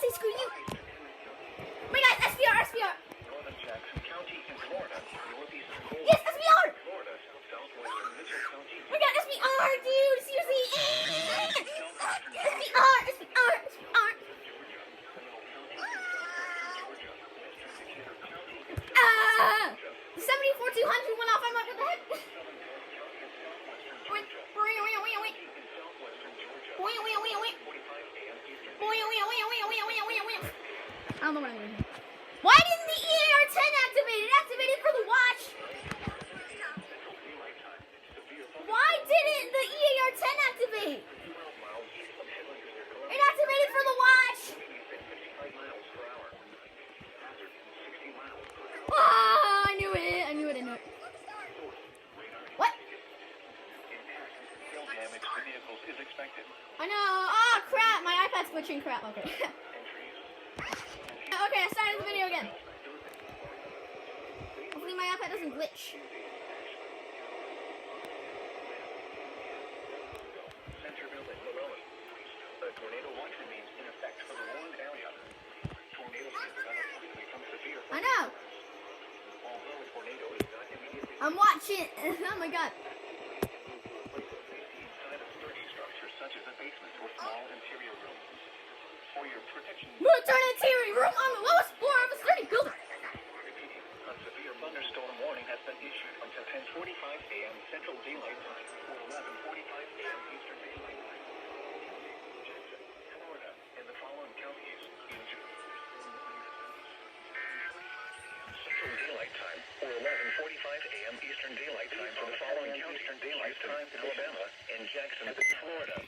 say screw you. Oh my God, SBR, SBR. Northern Jackson County in Florida. Northeast Colton, Yes, SBR. Florida. Southwestern Mitchell County. Oh my God, SBR, dude. Seriously. SBR, SBR, SBR. Ah! The 74-200 went off. I'm like, what the heck? Wait. I don't know what I'm doing. Why didn't the EAR-10 activate? It activated for the watch. Why didn't the EAR-10 activate? It activated for the watch. Ah, I knew it. What? I know. Oh, crap. My iPad's glitching crap. Okay. Okay, I started the video again. Hopefully my iPad doesn't glitch. The tornado watch remains in effect for the warned area. Tornadoes can develop quickly from severe. I know. Although a tornado is not immediately I'm watching. Oh my God. inside a sturdy structure such as a basement or small interior room. For your protection, Turn interior room on the lowest floor of a sturdy building. a severe thunderstorm warning has been issued until 10:45 a.m. Central Daylight Time or 11:45 a.m. Eastern Daylight Time. Jackson, Florida, and the following counties in Central Daylight Time or 11:45 a.m. Eastern Daylight Time for the following counties. Eastern Daylight Time, Alabama, and Jackson, Florida.